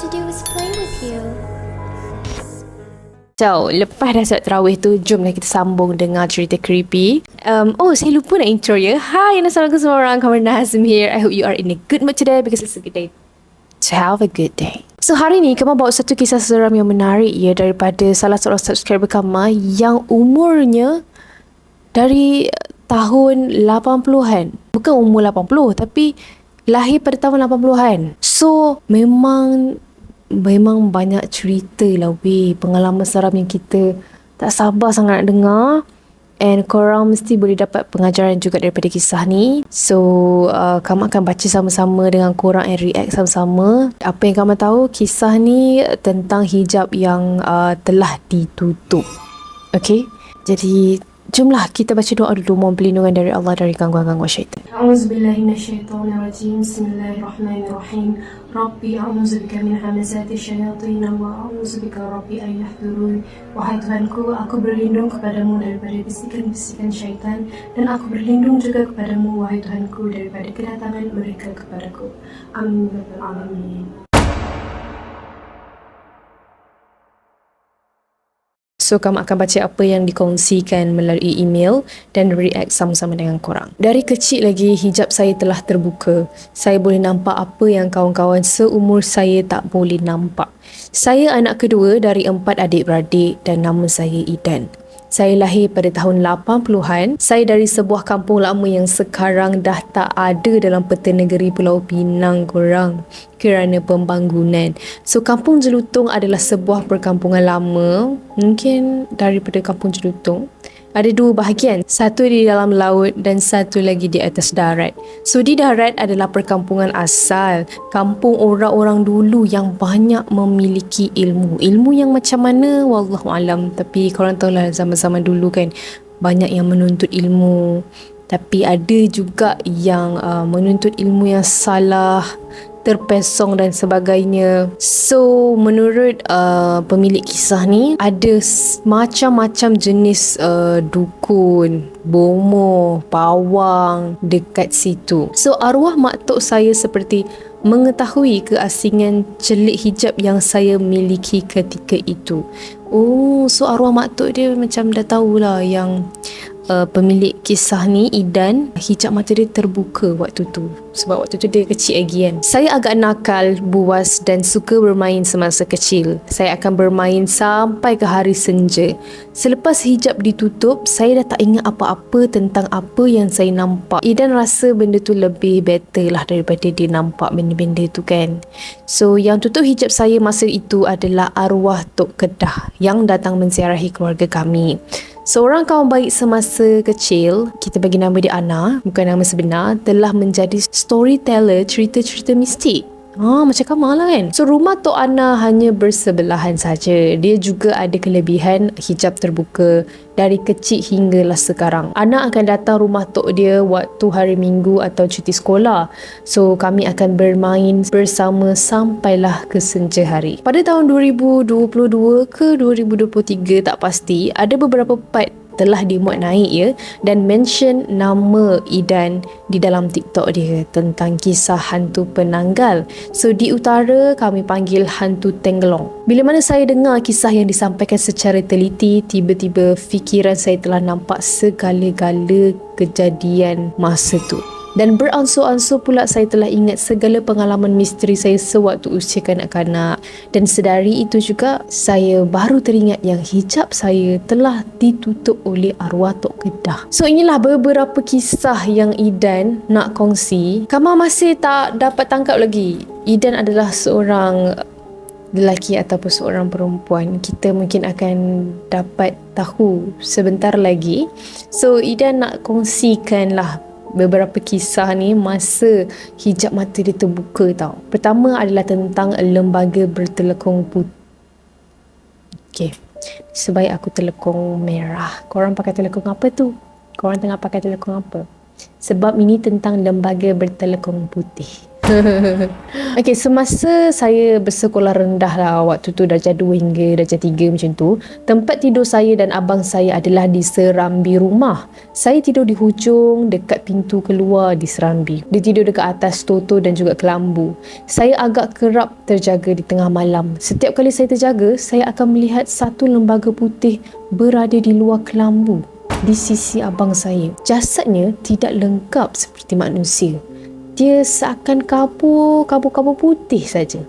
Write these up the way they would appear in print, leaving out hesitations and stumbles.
to do is play with you. So, lepas dah solat tarawih tu, jomlah kita sambung dengar cerita creepy. Saya lupa nak intro ya. Hi, assalamualaikum semua orang. Kamar Nazim here. I hope you are in a good mood today because it's a good day to have a good day. So, hari ni Kamal bawa satu kisah seram yang menarik ya daripada salah seorang subscriber Kamal yang umurnya dari tahun 80-an. Bukan umur 80 tapi lahir pada tahun 80-an. So, memang banyak cerita lah pengalaman seram yang kita tak sabar sangat nak dengar, and korang mesti boleh dapat pengajaran juga daripada kisah ni. So Kamal akan baca sama-sama dengan korang and react sama-sama. Apa yang Kamal tahu, kisah ni tentang hijab yang telah ditutup. Okay, jadi jomlah kita baca doa dulu, mohon perlindungan dari Allah dari gangguan-gangguan syaitan. A'udzubillahi minasyaitonirrajim. Bismillahirrahmanirrahim. Rabbi a'udzubika min hamazati syayatin wa a'udzubika rabbi an yahdurun. Wahai Tuhanku, aku berlindung kepadamu daripada bisikan-bisikan syaitan, dan aku berlindung juga kepadamu wahai Tuhanku daripada kedatangan mereka kepadaku. Amin ya rabbal alamin. So, Kamal akan baca apa yang dikongsikan melalui email dan react sama-sama dengan korang. Dari kecil lagi, hijab saya telah terbuka. Saya boleh nampak apa yang kawan-kawan seumur saya tak boleh nampak. Saya anak kedua dari 4 adik-beradik dan nama saya Idan. Saya lahir pada tahun 80-an. Saya dari sebuah kampung lama yang sekarang dah tak ada dalam peta negeri Pulau Pinang korang kerana pembangunan. So, Kampung Jelutong adalah sebuah perkampungan lama, mungkin daripada Kampung Jelutong. Ada 2 bahagian, satu di dalam laut dan satu lagi di atas darat. So, di darat adalah perkampungan asal, kampung orang-orang dulu yang banyak memiliki ilmu. Ilmu yang macam mana? Wallahualam. Tapi korang tahulah zaman-zaman dulu kan, banyak yang menuntut ilmu. Tapi ada juga yang menuntut ilmu yang salah, terpesong dan sebagainya. So, menurut pemilik kisah ni, ada macam-macam jenis dukun, bomoh, pawang dekat situ. So, arwah mak tok saya seperti mengetahui keasingan celik hijab yang saya miliki ketika itu. So arwah mak tok dia macam dah tahulah yang pemilik kisah ni, Idan, hijab mata dia terbuka waktu tu. Sebab waktu tu dia kecil lagi kan. Saya agak nakal, buas dan suka bermain semasa kecil. Saya akan bermain sampai ke hari senja. Selepas hijab ditutup, saya dah tak ingat apa-apa tentang apa yang saya nampak. Idan rasa benda tu lebih better lah daripada dia nampak benda-benda tu kan. So, yang tutup hijab saya masa itu adalah arwah Tok Kedah yang datang menziarahi keluarga kami. Seorang kawan baik semasa kecil, kita bagi nama dia Ana, bukan nama sebenar, telah menjadi storyteller cerita-cerita mistik. Macam Kamal lah kan. So, rumah Tok Ana hanya bersebelahan saja. Dia juga ada kelebihan hijab terbuka dari kecil hinggalah sekarang. Ana akan datang rumah Tok dia waktu hari Minggu atau cuti sekolah. So, kami akan bermain bersama sampailah ke senja hari. Pada tahun 2022 ke 2023 tak pasti, ada beberapa part telah dimuat naik ya, dan mention nama Idan di dalam TikTok dia tentang kisah hantu penanggal. So, di utara kami panggil hantu Tenggelong. Bila mana saya dengar kisah yang disampaikan secara teliti, tiba-tiba fikiran saya telah nampak segala-gala kejadian masa tu. Dan beransur-ansur pula saya telah ingat segala pengalaman misteri saya sewaktu usia kanak-kanak. Dan sedari itu juga, saya baru teringat yang hijab saya telah ditutup oleh arwah Tok Kedah. So, inilah beberapa kisah yang Idan nak kongsi. Kamal masih tak dapat tangkap lagi Idan adalah seorang lelaki ataupun seorang perempuan. Kita mungkin akan dapat tahu sebentar lagi. So, Idan nak kongsikan lah beberapa kisah ni masa hijab mata dia terbuka tau. Pertama adalah tentang lembaga bertelekung putih. Okay, sebaik aku telekung merah. Korang pakai telekung apa tu? Korang tengah pakai telekung apa? Sebab ini tentang lembaga bertelekung putih. Okay, semasa saya bersekolah rendah lah, waktu tu darjah 2 hingga darjah 3 macam tu, tempat tidur saya dan abang saya adalah di serambi rumah. Saya tidur di hujung dekat pintu keluar di serambi. Dia tidur dekat atas toto dan juga kelambu. Saya agak kerap terjaga di tengah malam. Setiap kali saya terjaga, saya akan melihat satu lembaga putih berada di luar kelambu di sisi abang saya. Jasadnya tidak lengkap seperti manusia. Dia seakan kabur putih saja.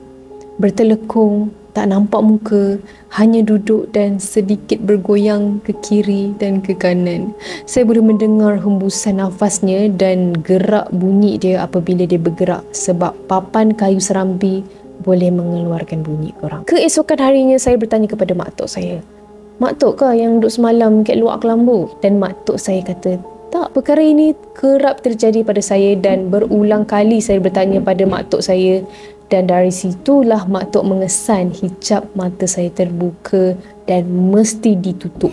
Bertelekung, tak nampak muka, hanya duduk dan sedikit bergoyang ke kiri dan ke kanan. Saya boleh mendengar hembusan nafasnya dan gerak bunyi dia apabila dia bergerak sebab papan kayu serambi boleh mengeluarkan bunyi korang. Keesokan harinya saya bertanya kepada mak tok saya, "Mak tok kah yang duduk semalam kat luar kelambu?" Dan mak tok saya kata, "Tak, perkara ini kerap terjadi pada saya dan berulang kali saya bertanya pada mak tok saya." Dan dari situlah mak tok mengesan hijab mata saya terbuka dan mesti ditutup.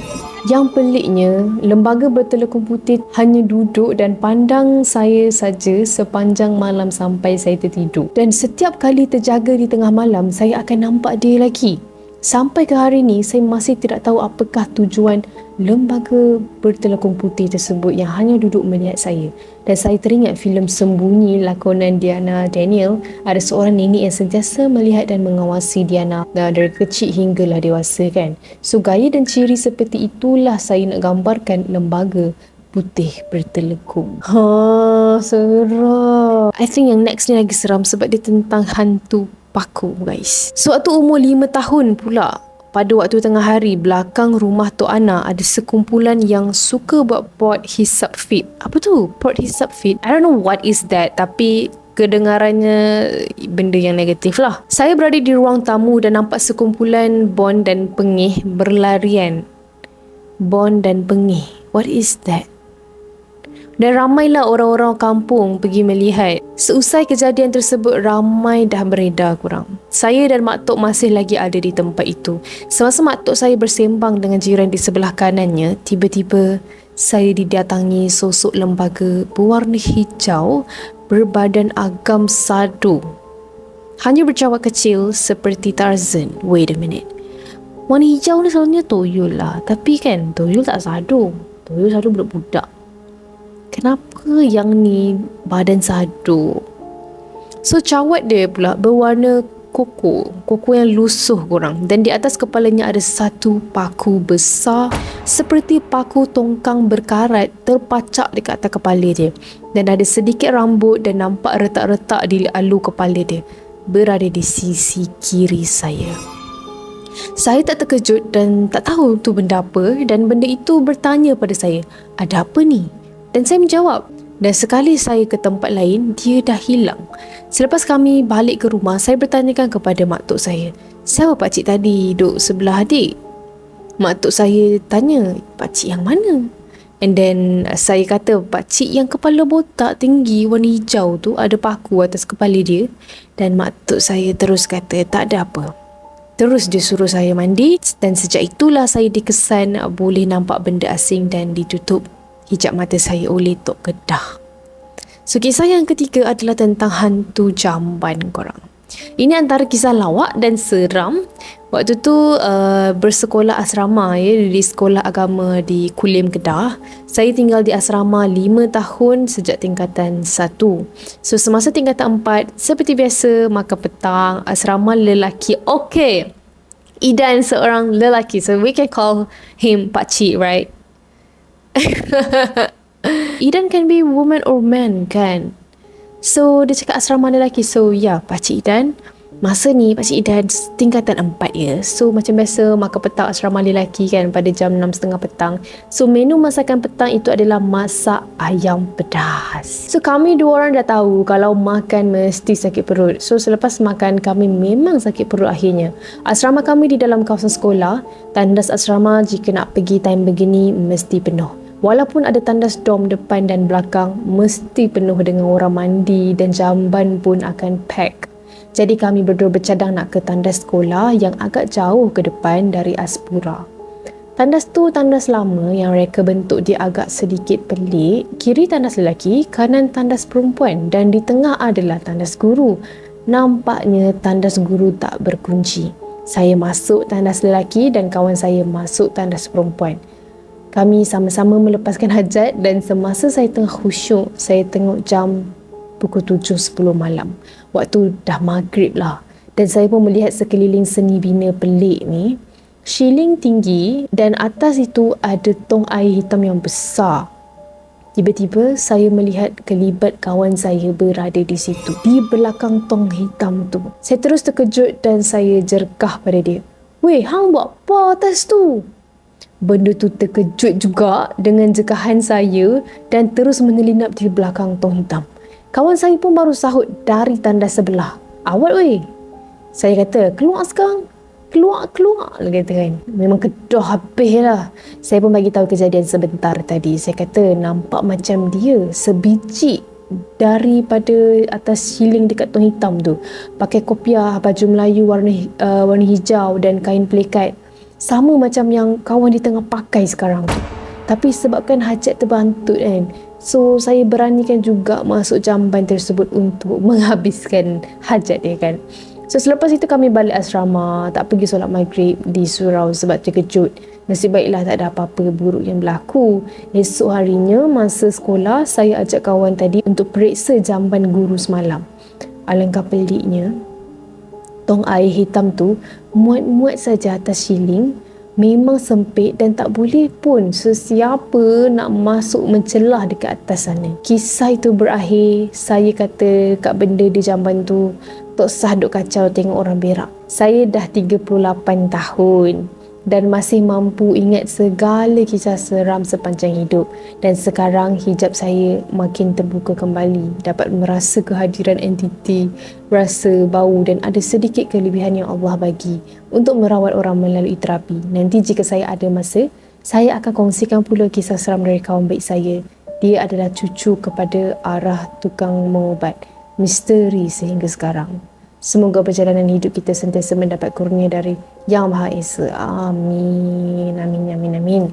Yang peliknya, lembaga bertelekung putih hanya duduk dan pandang saya saja sepanjang malam sampai saya tertidur. Dan setiap kali terjaga di tengah malam, saya akan nampak dia lagi. Sampai ke hari ini, saya masih tidak tahu apakah tujuan lembaga bertelekung putih tersebut yang hanya duduk melihat saya. Dan saya teringat filem Sembunyi lakonan Diana Daniel. Ada seorang nenek yang sentiasa melihat dan mengawasi Diana dari kecil hinggalah dewasa kan. So gaya dan ciri seperti itulah saya nak gambarkan lembaga putih bertelekung. Seram. I think yang next ni lagi seram sebab dia tentang hantu paku guys. Sewaktu umur 5 tahun pula, pada waktu tengah hari, belakang rumah Tok Ana ada sekumpulan yang suka buat pot hisap fit. Apa tu? Pot hisap fit? I don't know what is that, tapi kedengarannya benda yang negatif lah. Saya berada di ruang tamu dan nampak sekumpulan Bon dan Pengih berlarian. Bon dan Pengih. What is that? Dan ramailah orang-orang kampung pergi melihat. Seusai kejadian tersebut, ramai dah beredar korang. Saya dan mak tok masih lagi ada di tempat itu. Semasa mak tok saya bersembang dengan jiran di sebelah kanannya, tiba-tiba saya didatangi sosok lembaga berwarna hijau berbadan agam sado. Hanya bercawak kecil seperti Tarzan. Wait a minute. Warna hijau ni selalunya toyol lah. Tapi kan, toyol tak sado. Toyol sado budak-budak. Kenapa yang ni badan sado? So cawat dia pula berwarna koko yang lusuh korang. Dan di atas kepalanya ada satu paku besar seperti paku tongkang berkarat terpacak dekat atas kepala dia. Dan ada sedikit rambut dan nampak retak-retak di alu kepala dia. Berada di sisi kiri saya. Saya tak terkejut dan tak tahu tu benda apa, dan benda itu bertanya pada saya, "Ada apa ni?" Dan saya menjawab. Dan sekali saya ke tempat lain, dia dah hilang. Selepas kami balik ke rumah, saya bertanyakan kepada mak tok saya, "Siapa pakcik tadi duduk sebelah adik?" Mak tok saya tanya, "Pakcik yang mana?" And then saya kata, "Pakcik yang kepala botak tinggi warna hijau tu, ada paku atas kepala dia." Dan mak tok saya terus kata, "Tak ada apa." Terus dia suruh saya mandi, dan sejak itulah saya dikesan boleh nampak benda asing dan ditutup hijab mata saya oleh Tok Kedah. So kisah yang ketiga adalah tentang hantu jamban korang. Ini antara kisah lawak dan seram. Waktu tu bersekolah asrama di sekolah agama di Kulim Kedah. Saya tinggal di asrama 5 tahun sejak tingkatan 1. So semasa tingkatan 4, seperti biasa makan petang, asrama lelaki. Okay, Idan seorang lelaki, so we can call him pakcik, right? Idan can be woman or man kan. So dia cakap asrama lelaki. So ya, pakcik Idan. Masa ni pakcik Idan tingkatan 4 ya. So macam biasa makan petang asrama lelaki kan pada jam 6.30 petang. So menu masakan petang itu adalah masak ayam pedas. So kami dua orang dah tahu kalau makan mesti sakit perut. So selepas makan kami memang sakit perut akhirnya. Asrama kami di dalam kawasan sekolah. Tandas asrama jika nak pergi time begini mesti penuh. Walaupun ada tandas dom depan dan belakang, mesti penuh dengan orang mandi dan jamban pun akan pack. Jadi kami berdua bercadang nak ke tandas sekolah yang agak jauh ke depan dari Aspura. Tandas tu tandas lama yang reka bentuk dia agak sedikit pelik. Kiri tandas lelaki, kanan tandas perempuan dan di tengah adalah tandas guru. Nampaknya tandas guru tak berkunci. Saya masuk tandas lelaki dan kawan saya masuk tandas perempuan. Kami sama-sama melepaskan hajat dan semasa saya tengah khusyuk, saya tengok jam pukul 7.10 malam. Waktu dah maghrib lah. Dan saya pun melihat sekeliling seni bina pelik ni. Shilling tinggi dan atas itu ada tong air hitam yang besar. Tiba-tiba saya melihat kelibat kawan saya berada di situ, di belakang tong hitam tu. Saya terus terkejut dan saya jerkah pada dia. "Weh, hang buat apa atas tu?" Benda tu terkejut juga dengan jekahan saya dan terus menyelinap di belakang tong hitam. Kawan saya pun baru sahut dari tandas sebelah. "Awat weh." Saya kata, "Keluar sekarang. Keluar." Dia kata kan. Memang kedah habis lah. Saya pun bagi tahu kejadian sebentar tadi. Saya kata nampak macam dia sebiji daripada atas siling dekat tong hitam tu. Pakai kopiah, baju Melayu warna hijau dan kain pelikat. Sama macam yang kawan dia tengah pakai sekarang tu. Tapi sebabkan hajat terbantut kan, so saya beranikan juga masuk jamban tersebut untuk menghabiskan hajat dia kan. So selepas itu kami balik asrama, tak pergi solat maghrib di surau sebab terkejut. Nasib baiklah tak ada apa-apa buruk yang berlaku. Esok harinya masa sekolah, saya ajak kawan tadi untuk periksa jamban guru semalam. Alangkah peliknya, tong air hitam tu muat-muat saja atas siling. Memang sempit dan tak boleh pun sesiapa nak masuk mencelah dekat atas sana. Kisah itu berakhir, saya kata kat benda di jamban tu, tak sah duk kacau tengok orang berak. Saya dah 38 tahun dan masih mampu ingat segala kisah seram sepanjang hidup. Dan sekarang hijab saya makin terbuka kembali, dapat merasa kehadiran entiti, rasa bau dan ada sedikit kelebihan yang Allah bagi untuk merawat orang melalui terapi. Nanti jika saya ada masa, saya akan kongsikan pula kisah seram dari kawan baik saya. Dia adalah cucu kepada arah tukang mengubat. Misteri sehingga sekarang. Semoga perjalanan hidup kita sentiasa mendapat kurnia dari Yang Maha Esa. Amin. Amin, amin, amin.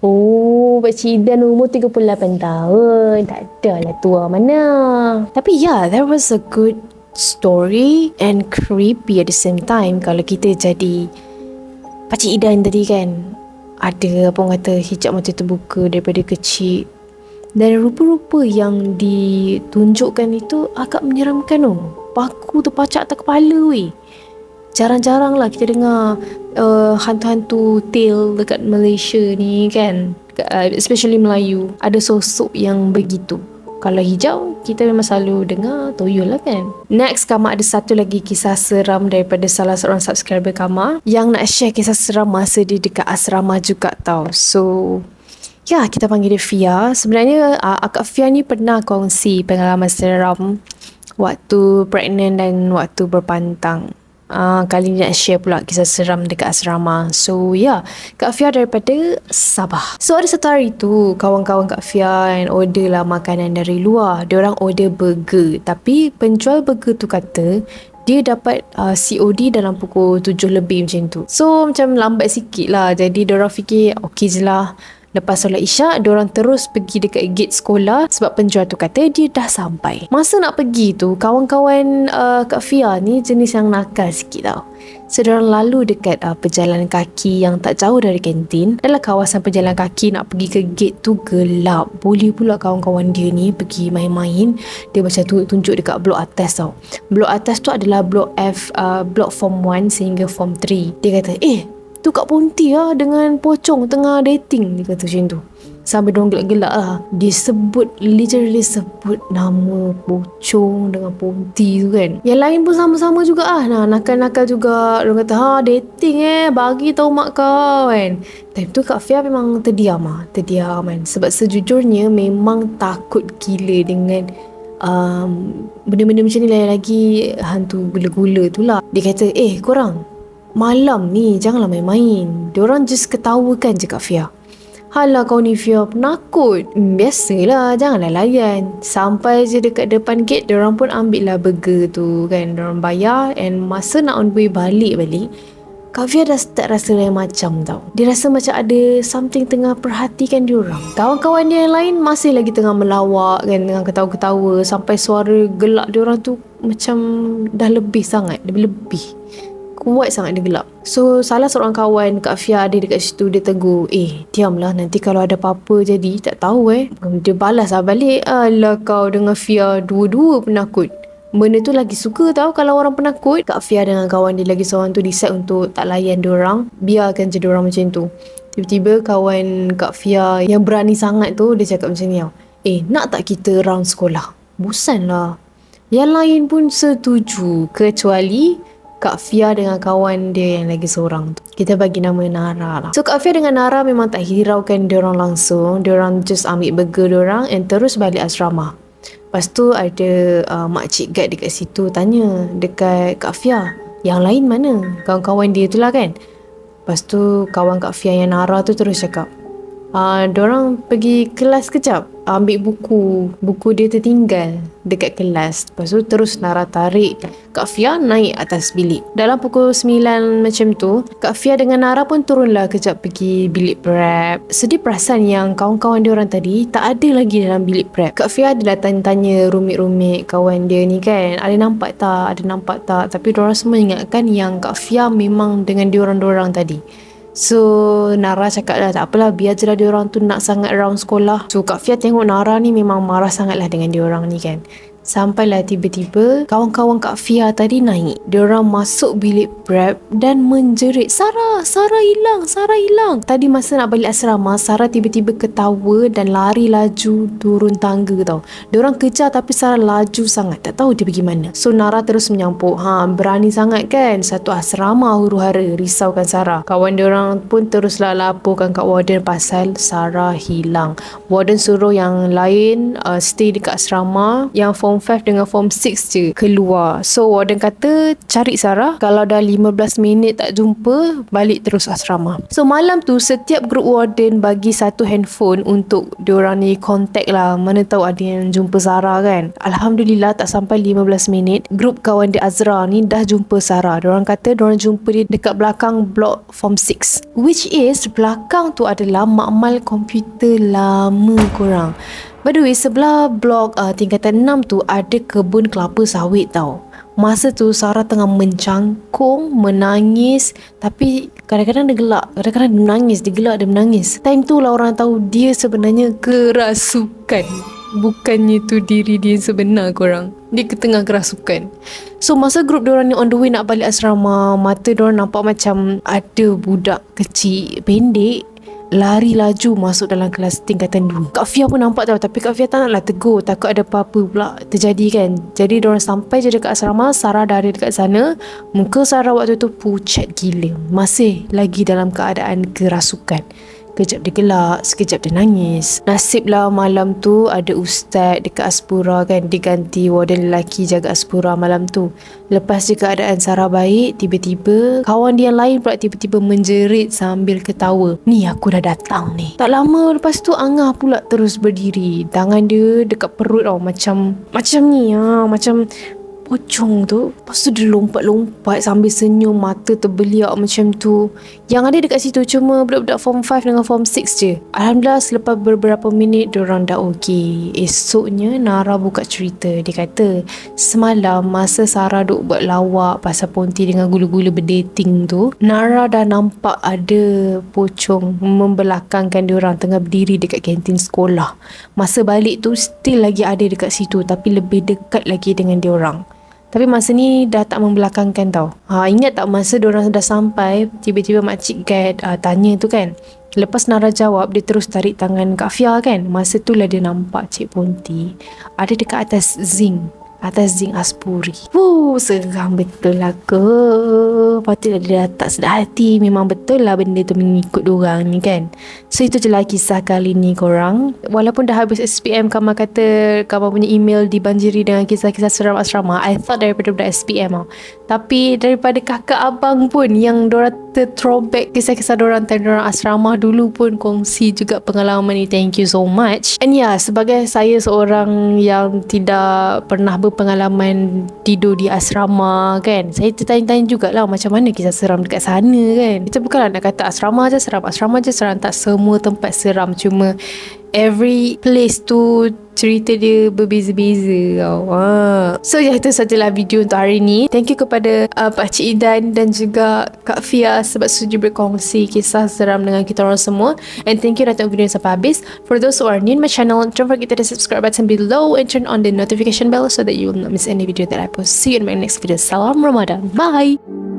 Oh, Pakcik Idan umur 38 tahun. Tak ada lah tua mana. Tapi there was a good story and creepy at the same time. Kalau kita jadi Pakcik Idan tadi kan, ada apa orang kata hijab mata terbuka daripada kecil. Dan rupa-rupa yang ditunjukkan itu agak menyeramkan Paku terpacak atas kepala weh. Jarang-jarang lah kita dengar hantu-hantu tale dekat Malaysia ni kan, especially Melayu. Ada sosok yang begitu. Kalau hijau, kita memang selalu dengar toyol lah kan. Next, Kama ada satu lagi kisah seram daripada salah seorang subscriber Kama yang nak share kisah seram masa dia dekat asrama juga tau. So kita panggil dia Fia. Sebenarnya Akak Fia ni pernah kongsi pengalaman seram waktu pregnant dan waktu berpantang. Kali ni nak share pula kisah seram dekat asrama. So Kak Fia daripada Sabah. So ada satu hari tu, kawan-kawan Kak Fia and order lah makanan dari luar. Diorang order burger, tapi penjual burger tu kata dia dapat COD dalam pukul 7 lebih macam tu. So macam lambat sikit lah. Jadi diorang fikir okey je lah. Lepas solat isyak, diorang terus pergi dekat gate sekolah sebab penjual tu kata dia dah sampai. Masa nak pergi tu, kawan-kawan Kak Fia ni jenis yang nakal sikit tau. So, diorang lalu dekat pejalan kaki yang tak jauh dari kantin. Dalam kawasan pejalan kaki nak pergi ke gate tu gelap. Boleh pula kawan-kawan dia ni pergi main-main. Dia macam tunjuk dekat blok atas tau. Blok atas tu adalah blok F, blok form 1 sehingga form 3. Dia kata, tu Kak Ponti lah dengan pocong tengah dating. Dia kata macam tu. Sampai diorang gelak-gelak lah. Dia literally sebut nama pocong dengan Ponti tu kan. Yang lain pun sama-sama juga lah. Nakal-nakal juga. Diorang kata, dating bagi tahu mak kau kan. Time tu Kak Fia memang terdiam kan. Sebab sejujurnya memang takut gila dengan benda-benda macam ni. Lagi hantu gula-gula tu lah. Dia kata, korang malam ni janganlah main-main. Diorang just ketawakan je Kak Fia. Halah kau ni Fia, penakut. Biasalah, janganlah layan. Sampai je dekat depan gate, diorang pun ambil lah burger tu kan. Diorang bayar and masa nak on the way balik, Kak Fia dah start rasa lain macam tau. Dia rasa macam ada something tengah perhatikan diorang. Kawan-kawan dia yang lain masih lagi tengah melawak kan, tengah ketawa-ketawa, sampai suara gelak diorang tu macam dah lebih sangat, lebih kuat sangat dia gelap. So salah seorang kawan Kak Fia ada dekat situ, dia tegur, diamlah, nanti kalau ada apa-apa jadi tak tahu. Dia balas balik, alah kau dengan Fia dua-dua penakut. Benda tu lagi suka tau kalau orang penakut. Kak Fia dengan kawan dia lagi seorang tu decide untuk tak layan diorang, biarkan je diorang macam tu. Tiba-tiba kawan Kak Fia yang berani sangat tu, dia cakap macam ni tau, nak tak kita round sekolah? Bosan lah. Yang lain pun setuju kecuali Kak Fia dengan kawan dia yang lagi seorang tu. Kita bagi nama Nara lah. So Kak Fia dengan Nara memang tak hiraukan diorang langsung. Diorang just ambil burger diorang and terus balik asrama. Lepas tu ada makcik guard dekat situ tanya dekat Kak Fia, yang lain mana? Kawan-kawan dia tu lah kan. Lepas tu kawan Kak Fia yang Nara tu terus cakap, diorang pergi kelas kejap, ambil buku dia tertinggal dekat kelas. Lepas tu terus Nara tarik Kak Fia naik atas bilik. Dalam pukul 9 macam tu, Kak Fia dengan Nara pun turunlah kejap pergi bilik prep. Sedih perasan yang kawan-kawan dia orang tadi tak ada lagi dalam bilik prep. Kak Fia adalah tanya-tanya rumit-rumit kawan dia ni kan, ada nampak tak, tapi diorang semua ingatkan yang Kak Fia memang dengan diorang tadi. So Nara cakap lah, tak apalah, biar je lah diorang tu nak sangat round sekolah. So Kak Fia tengok Nara ni memang marah sangat lah dengan diorang ni kan. Sampailah tiba-tiba kawan-kawan Kak Fia tadi naik. Diorang masuk bilik prep dan menjerit, Sarah hilang. Tadi masa nak balik asrama, Sarah tiba-tiba ketawa dan lari laju turun tangga tau. Diorang kejar tapi Sarah laju sangat, tak tahu dia pergi mana. So Nara terus menyampuk, berani sangat kan, satu asrama huru-hara risaukan Sarah. Kawan diorang pun teruslah laporkan kat warden pasal Sarah hilang. Warden suruh yang lain stay dekat asrama, yang form 5 dengan form 6 je keluar. So warden kata cari Sarah, kalau dah 15 minit tak jumpa, balik terus asrama. So malam tu setiap grup warden bagi satu handphone untuk diorang ni contact lah, mana tahu ada yang jumpa Sarah kan. Alhamdulillah tak sampai 15 minit grup kawan dia Azra ni dah jumpa Sarah. Diorang kata diorang jumpa dia dekat belakang blok form 6, which is belakang tu adalah makmal komputer lama korang. By the way, sebelah blok tingkatan 6 tu ada kebun kelapa sawit tau. Masa tu Sarah tengah mencangkung, menangis, tapi kadang-kadang dia gelak, kadang-kadang dia menangis, dia gelak, dia menangis. Time tu lah orang tahu dia sebenarnya kerasukan. Bukannya tu diri dia sebenar korang. Dia tengah kerasukan. So masa grup diorang ni on the way nak balik asrama, mata diorang nampak macam ada budak kecil pendek lari laju masuk dalam kelas tingkatan 2. Kak Fia pun nampak tau, tapi Kak Fia tak naklah tegur, takut ada apa-apa pula terjadi kan. Jadi diorang sampai je dekat asrama, Sarah dah ada dekat sana. Muka Sarah waktu tu pucat gila, masih lagi dalam keadaan kerasukan. Kejap dia gelak, sekejap dia nangis. Nasiblah malam tu ada ustaz dekat Aspura kan, diganti warden lelaki jaga Aspura malam tu. Lepas je keadaan Sarah baik, tiba-tiba kawan dia lain pula tiba-tiba menjerit sambil ketawa. Ni aku dah datang ni. Tak lama lepas tu Angah pula terus berdiri. Tangan dia dekat perut tau, macam ni macam pocong tu. Lepas tu dia lompat-lompat sambil senyum, mata terbeliak macam tu. Yang ada dekat situ cuma budak-budak form 5 dengan form 6 je. Alhamdulillah selepas beberapa minit diorang dah okey. Esoknya Nara buka cerita. Dia kata semalam masa Sarah duk buat lawak pasal Ponti dengan gula-gula berdating tu, Nara dah nampak ada pocong membelakangkan diorang tengah berdiri dekat kantin sekolah. Masa balik tu still lagi ada dekat situ, tapi lebih dekat lagi dengan diorang. Tapi masa ni dah tak membelakangkan tau. Ingat tak masa diorang dah sampai, tiba-tiba makcik guard tanya tu kan. Lepas Nara jawab, dia terus tarik tangan Kak Fia kan. Masa tu lah dia nampak Cik Ponti ada dekat atas zinc Aspuri. Seram betul lah ke. Patutlah dia tak sedar hati. Memang betul lah benda tu mengikut diorang ni kan. So itu je lah kisah kali ni korang. Walaupun dah habis SPM, Kamal kata Kamal punya email dibanjiri dengan kisah-kisah seram asrama. I thought daripada budak SPM tau. Tapi daripada kakak abang pun yang diorang kita throwback kisah-kisah diorang time diorang asrama dulu pun kongsi juga pengalaman ni. Thank you so much. And yeah, sebagai saya seorang yang tidak pernah berpengalaman tidur di asrama kan, saya tertanya-tanya jugalah macam mana kisah seram dekat sana kan. Kita bukanlah nak kata asrama je seram, tak semua tempat seram, cuma every place tu cerita dia berbeza-beza tau. So itu sajalah video untuk hari ni. Thank you kepada Pakcik Idan dan juga Kak Fia sebab sudi berkongsi kisah seram dengan kita orang semua. And thank you dah tengok video ni sampai habis. For those who are new in my channel, don't forget to hit the subscribe button below and turn on the notification bell so that you will not miss any video that I post. See you in my next video. Salam Ramadan. Bye!